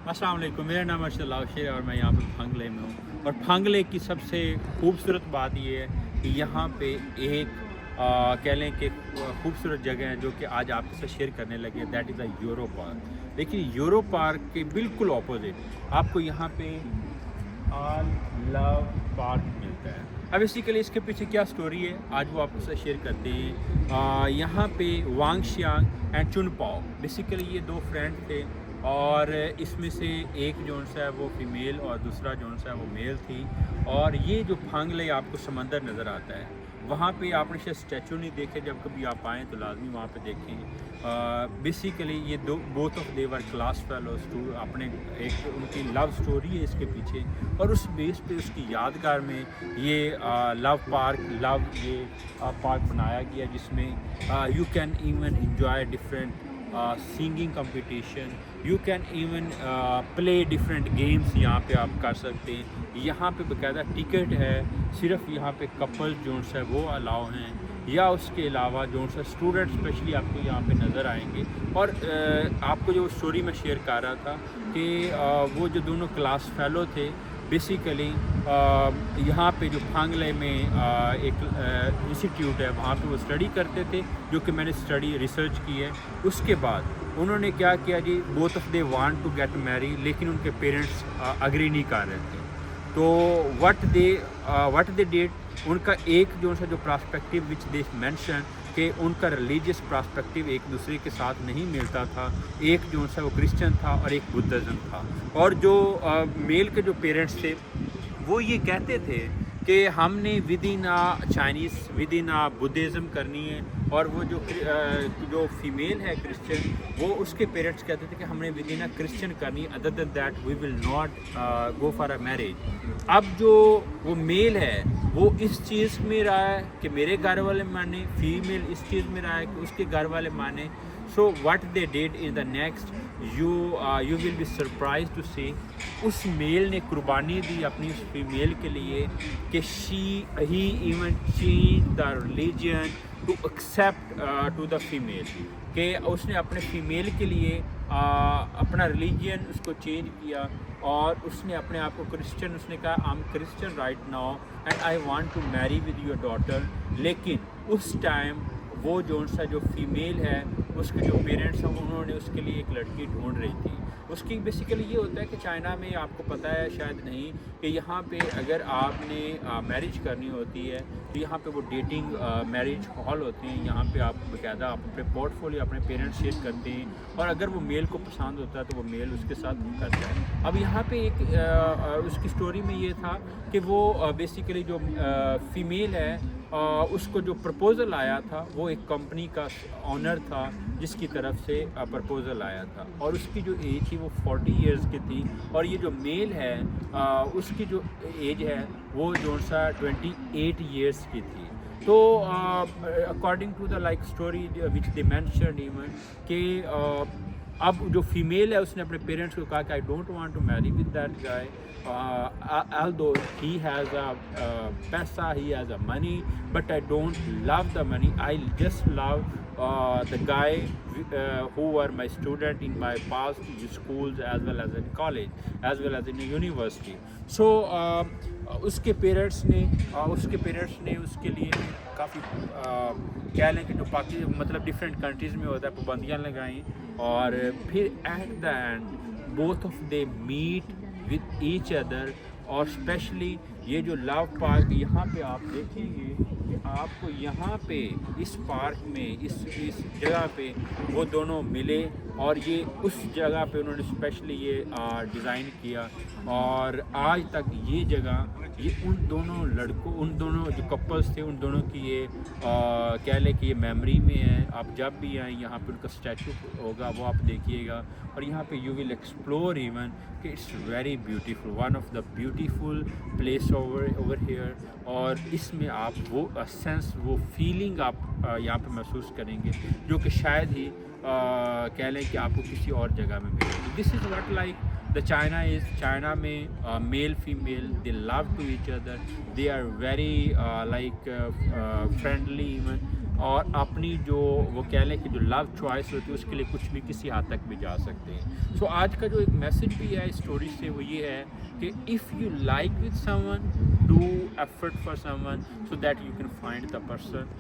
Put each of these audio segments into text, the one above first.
अस्सलाम वालेकुम, मेरा नाम अरशद लावशे है और मैं यहाँ पे फांगले में हूँ। और फांगले की सबसे खूबसूरत बात ये है कि यहाँ पे एक कह लें कि खूबसूरत जगह है जो कि आज आपके साथ शेयर करने लगे, that is a euro park. देखिए, यूरो पार्क के बिल्कुल ऑपोजिट आपको यहाँ पे ऑल लव पार्क मिलता है। अब बेसिकली इसके पीछे क्या स्टोरी है, आज वो आपके साथ शेयर करते हैं। यहाँ पे वांग शियांग एंड चुन पाओ, बेसिकली ये दो फ्रेंड थे और इसमें से एक जो सा है वो फीमेल और दूसरा जो सा है वो मेल थी। और ये जो फांगले आपको समंदर नज़र आता है, वहाँ पे आपने शायद स्टैचू नहीं देखे, जब कभी आप आएँ तो लाजमी वहाँ पे देखें। बेसिकली ये दो both of their class fellows too, अपने एक उनकी लव स्टोरी है इसके पीछे, और उस बेस पे उसकी यादगार में ये लव पार्क ये पार्क बनाया गया, जिसमें you can even enjoy different singing competition, you can even play different games यहाँ पे आप कर सकते हैं। यहाँ पे बाकायदा टिकट है, सिर्फ यहाँ पे कपल जो है वो अलाउ हैं, या उसके अलावा जो सा स्टूडेंट स्पेशली आपको यहाँ पे नज़र आएंगे। और आपको जो स्टोरी में शेयर कर रहा था कि वो जो दोनों क्लास फेलो थे, बेसिकली यहाँ पे जो फांगले में एक इंस्टीट्यूट है, वहाँ पे वो स्टडी करते थे, जो कि मैंने स्टडी रिसर्च की है। उसके बाद उन्होंने क्या किया जी, both of they want to get marry, लेकिन उनके पेरेंट्स अग्री नहीं कर रहे थे। तो व्हाट दे डिड, उनका एक जो सा जो प्रस्पेक्टिव विच दे मेंशन कि उनका रिलीजियस प्रस्पेक्टिव एक दूसरे के साथ नहीं मिलता था। एक जो सा वो क्रिश्चियन था और एक बुद्धिज़्म था। और जो मेल के जो पेरेंट्स थे वो ये कहते थे कि हमने with in Chinese with in Buddhism करनी है, और वो जो फीमेल है क्रिश्चियन, वो उसके पेरेंट्स कहते थे कि हमने विद इन क्रिश्चियन करनी है, other than that we will not go for a marriage. अब जो वो मेल है वो इस चीज़ में रहा है कि मेरे घर वाले माने, फीमेल इस चीज़ में रहा है कि उसके घर वाले माने। So what they did in the next, you will be surprise to see, उस मेल ने कुर्बानी दी अपनी उस फीमेल के लिए कि he even change the religion to accept to the female, कि उसने अपने फीमेल के लिए अपना रिलीजन उसको चेंज किया, और उसने अपने आप को क्रिश्चियन, उसने कहा I am Christian right now and I want to marry with your daughter. लेकिन उस टाइम वो जो सा जो फीमेल है, उसके जो पेरेंट्स हैं, उन्होंने उसके लिए एक लड़की ढूंढ रही थी। उसकी बेसिकली ये होता है कि चाइना में आपको पता है शायद नहीं, कि यहाँ पे अगर आपने मैरिज करनी होती है तो यहाँ पे वो डेटिंग मैरिज हॉल होते हैं। यहाँ पे आप बाकायदा आप अपने पोर्टफोलियो अपने पेरेंट्स शेयर करते हैं, और अगर वो मेल को पसंद होता है तो वो मेल उसके साथ करता है। अब यहाँ पे एक उसकी स्टोरी में ये था कि वो बेसिकली जो फीमेल है, उसको जो प्रपोज़ल आया था वो एक कंपनी का ऑनर था जिसकी तरफ से प्रपोज़ल आया था, और उसकी जो एज थी वो 40 इयर्स की थी, और ये जो मेल है उसकी जो एज है वो जो सा 28 इयर्स की थी। तो according to the like story which they mention even कि अब जो फीमेल है उसने अपने पेरेंट्स को कहा कि I don't want to marry with that guy, although he has पैसा, he has a money, but I don't love the money, I just love the guy who were my student in my past schools as well as in college as well as in university. So उसके parents ने उसके लिए काफ़ी कह लें कि जो मतलब डिफरेंट कंट्रीज़ में होता है पाबंदियाँ लगाई, और फिर at the end both of they meet with each other. और स्पेशली ये जो लव पार्क यहाँ पे आप देखेंगे कि आपको यहाँ पे इस पार्क में इस जगह पे वो दोनों मिले, और ये उस जगह पे उन्होंने स्पेशली ये डिज़ाइन किया, और आज तक ये जगह ये उन दोनों जो कपल्स थे उन दोनों की ये कह लें कि ये मेमोरी में है। आप जब भी आएँ यहाँ पे उनका स्टैचू होगा, वो आप देखिएगा, और यहाँ पे यू विल एक्सप्लोर इवन कि it's very beautiful, one of the beautiful place over here. और इसमें आप वो सेंस, वो फीलिंग आप यहाँ पे महसूस करेंगे जो कि शायद ही कह लें कि आपको किसी और जगह में मिलेगी। This is what like the China में male female they love to each other, they are very like friendly even, اور اپنی جو وہ کہہ لیں کہ جو لو چوائس ہوتی ہے اس کے لیے کچھ بھی کسی حد تک بھی جا سکتے ہیں. سو آج کا جو ایک میسج بھی ہے اسٹوری سے وہ یہ ہے کہ if you like with some one do effort for some one so that you can find the person.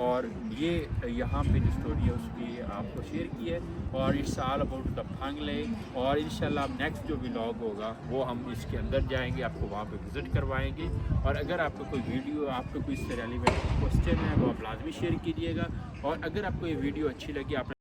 اور یہ یہاں پہ جو اسٹوری ہے اس کی آپ کو شیئر کی ہے اور اٹس آل اباؤٹ دا پھنگ لیک. اور انشاءاللہ اب نیکسٹ جو ولاگ ہوگا وہ ہم اس کے اندر جائیں گے, آپ کو وہاں پہ وزٹ کروائیں گے. اور اگر آپ کو کوئی ویڈیو آپ کو کوئی اس سے ریلیونٹ کوسچن ہے وہ آپ لازمی شیئر کیجیے گا. اور اگر آپ کو یہ ویڈیو اچھی لگی آپ